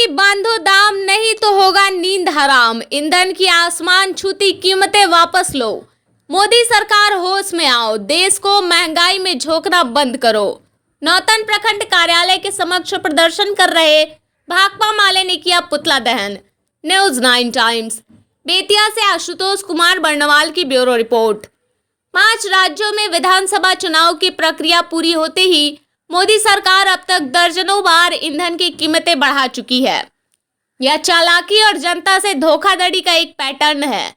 कि बांधो दाम नहीं तो होगा नींद हराम, ईंधन की आसमान छूती कीमतें वापस लो। मोदी सरकार होश में आओ, देश को महंगाई में झोंकना बंद करो। नौतन प्रखंड कार्यालय के समक्ष प्रदर्शन कर रहे भाकपा माले ने किया पुतला दहन। न्यूज 9 टाइम्स बेतिया से आशुतोष कुमार बर्णवाल की ब्यूरो रिपोर्ट। 5 राज्यों में विधानसभा चुनाव की प्रक्रिया पूरी होते ही मोदी सरकार अब तक दर्जनों बार ईंधन की कीमतें बढ़ा चुकी है। यह चालाकी और जनता से धोखाधड़ी का एक पैटर्न है।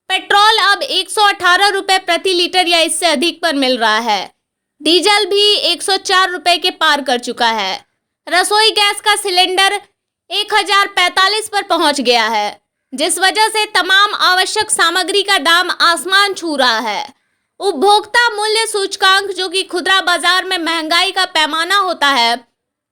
पेट्रोल अब 118 रुपए प्रति लीटर या इससे अधिक पर मिल रहा है। डीजल भी 104 रुपए के पार कर चुका है। रसोई गैस का सिलेंडर 1045 पर पहुंच गया है, जिस वजह से तमाम आवश्यक सामग्री का दाम आसमान छू रहा है। उपभोक्ता मूल्य सूचकांक, जो कि खुदरा बाजार में महंगाई का पैमाना होता है,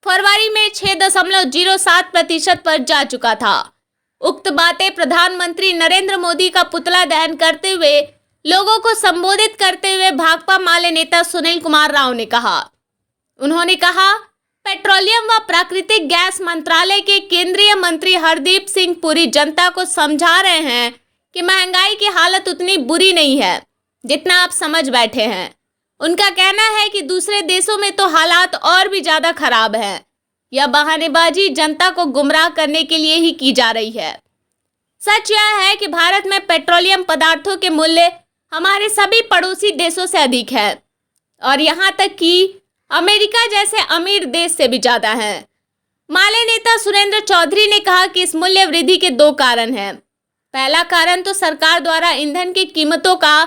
फरवरी में 6.07% पर जा चुका था। उक्त बातें प्रधानमंत्री नरेंद्र मोदी का पुतला दहन करते हुए लोगों को संबोधित करते हुए भाकपा माले नेता सुनील कुमार राव ने कहा। उन्होंने कहा, पेट्रोलियम व प्राकृतिक गैस मंत्रालय के केंद्रीय मंत्री हरदीप सिंह पुरी जनता को समझा रहे हैं कि महंगाई की हालत उतनी बुरी नहीं है जितना आप समझ बैठे हैं। उनका कहना है कि दूसरे देशों में तो हालात और भी ज्यादा खराब हैं। यह बहानेबाजी जनता को गुमराह करने के लिए ही की जा रही है। सच यह है कि भारत में पेट्रोलियम पदार्थों के मूल्य हमारे सभी पड़ोसी देशों से अधिक है और यहाँ तक कि अमेरिका जैसे अमीर देश से भी ज्यादा है। माले नेता सुरेंद्र चौधरी ने कहा कि इस मूल्य वृद्धि के 2 कारण हैं। पहला कारण तो सरकार द्वारा ईंधन की कीमतों का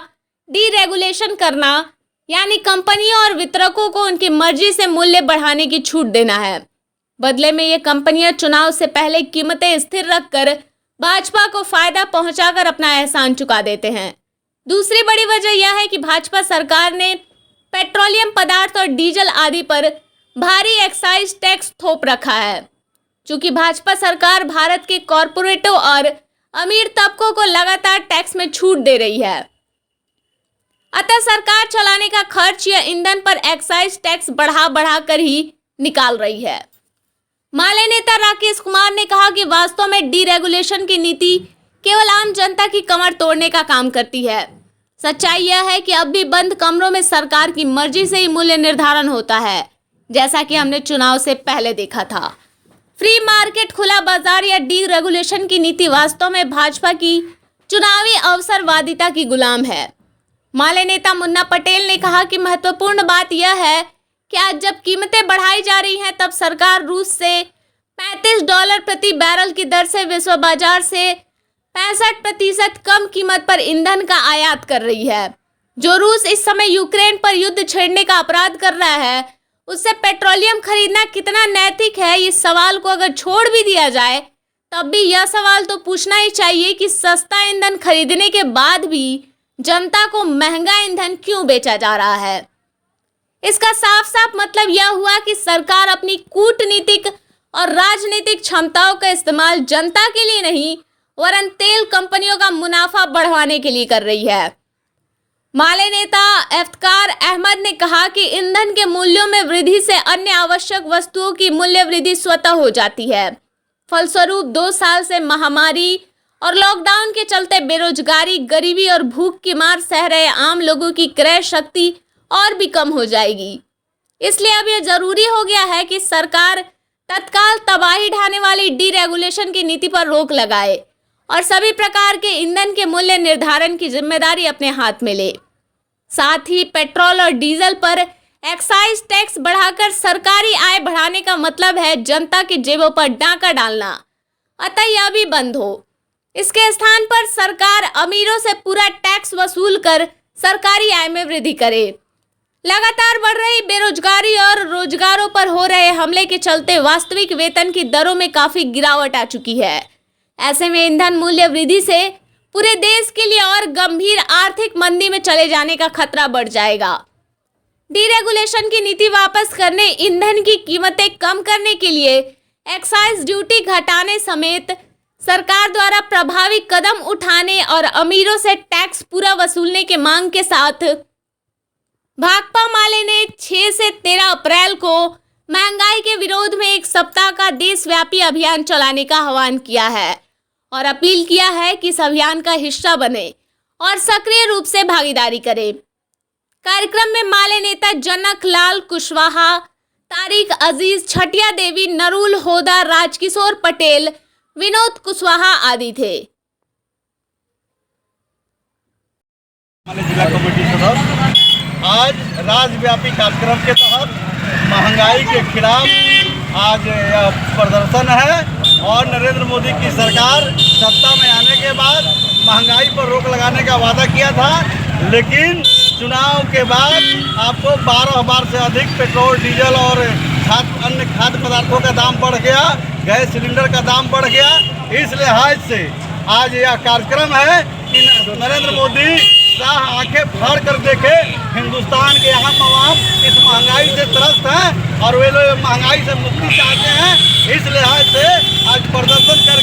डीरेगुलेशन करना, यानी कंपनियों और वितरकों को उनकी मर्जी से मूल्य बढ़ाने की छूट देना है। बदले में ये कंपनियां चुनाव से पहले कीमतें स्थिर रखकर भाजपा को फायदा पहुंचाकर अपना एहसान चुका देते हैं। दूसरी बड़ी वजह यह है कि भाजपा सरकार ने पेट्रोलियम पदार्थ और डीजल आदि पर भारी एक्साइज टैक्स थोप रखा है। चूंकि भाजपा सरकार भारत के कॉरपोरेटों और अमीर तबकों को लगातार टैक्स में छूट दे रही है, अतः सरकार चलाने का खर्च या ईंधन पर एक्साइज टैक्स बढ़ा कर ही निकाल रही है। माले नेता राकेश कुमार ने कहा कि वास्तव में डीरेगुलेशन की नीति केवल आम जनता की कमर तोड़ने का काम करती है। सच्चाई यह है कि अब भी बंद कमरों में सरकार की मर्जी से ही मूल्य निर्धारण होता है, जैसा कि हमने चुनाव से पहले देखा था। फ्री मार्केट, खुला बाजार या डीरेगुलेशन की नीति वास्तव में भाजपा की चुनावी अवसरवादिता की गुलाम है। माले नेता मुन्ना पटेल ने कहा कि महत्वपूर्ण बात यह है कि आज जब कीमतें बढ़ाई जा रही हैं, तब सरकार रूस से $35 प्रति बैरल की दर से विश्व बाजार से 65% कम कीमत पर ईंधन का आयात कर रही है। जो रूस इस समय यूक्रेन पर युद्ध छेड़ने का अपराध कर रहा है, उससे पेट्रोलियम खरीदना कितना नैतिक है, इस सवाल को अगर छोड़ भी दिया जाए, तब भी यह सवाल तो पूछना ही चाहिए कि सस्ता ईंधन खरीदने के बाद भी जनता को महंगा ईंधन क्यों बेचा जा रहा है। इसका साफ साफ मतलब यह हुआ कि सरकार अपनी कूटनीतिक और राजनीतिक क्षमताओं का इस्तेमाल जनता के लिए नहीं, वरन तेल कंपनियों का मुनाफा बढ़ाने के लिए कर रही है। माले नेता इफ्तिकार अहमद ने कहा कि ईंधन के मूल्यों में वृद्धि से अन्य आवश्यक वस्तुओं की मूल्य वृद्धि स्वतः हो जाती है। फलस्वरूप 2 साल से महामारी और लॉकडाउन के चलते बेरोजगारी, गरीबी और भूख की मार सह रहे आम लोगों की क्रय शक्ति और भी कम हो जाएगी। इसलिए अब यह जरूरी हो गया है कि सरकार तत्काल तबाही ढाने वाली डीरेगुलेशन की नीति पर रोक लगाए और सभी प्रकार के ईंधन के मूल्य निर्धारण की जिम्मेदारी अपने हाथ में ले। साथ ही पेट्रोल और डीजल पर एक्साइज टैक्स बढ़ाकर सरकारी आय बढ़ाने का मतलब है जनता की जेबों पर डाका डालना, अतः यह भी बंद हो। इसके स्थान पर सरकार अमीरों से पूरा टैक्स वसूल कर सरकारी आय में वृद्धि करे। लगातार बढ़ रही बेरोजगारी और रोजगारों पर हो रहे हमले के चलते वास्तविक वेतन की दरों में काफी गिरावट आ चुकी है। ऐसे में ईंधन मूल्य वृद्धि से पूरे देश के लिए और गंभीर आर्थिक मंदी में चले जाने का खतरा बढ़ जाएगा। डीरेगुलेशन की नीति वापस करने, ईंधन की कीमतें कम करने के लिए एक्साइज ड्यूटी घटाने समेत सरकार द्वारा प्रभावी कदम उठाने और अमीरों से टैक्स पूरा वसूलने के मांग के साथ भाकपा माले ने 6 से 13 अप्रैल को महंगाई के विरोध में एक सप्ताह का देशव्यापी अभियान चलाने का आह्वान किया है और अपील किया है कि इस अभियान का हिस्सा बने और सक्रिय रूप से भागीदारी करें। कार्यक्रम में माले नेता जनक लाल कुशवाहा, तारिक अजीज, छटिया देवी, नरुल होदा, राजकिशोर पटेल, विनोद कुशवाहा आदि थे। जिला कमेटी सदस्य आज राज्यव्यापी कार्यक्रम के तहत महंगाई के खिलाफ आज यह प्रदर्शन है और नरेंद्र मोदी की सरकार सत्ता में आने के बाद महंगाई पर रोक लगाने का वादा किया था, लेकिन चुनाव के बाद आपको 12 बार से अधिक पेट्रोल, डीजल और अन्य खाद्य पदार्थों का दाम बढ़ गया, गैस सिलेंडर का दाम बढ़ गया। इस लिहाज से आज यह कार्यक्रम है कि नरेंद्र मोदी शाह आंखें फाड़ कर देखे, हिंदुस्तान के अहम आवाम इस महंगाई से त्रस्त हैं और वे लोग महंगाई से मुक्ति चाहते हैं। इस लिहाज से आज प्रदर्शन कर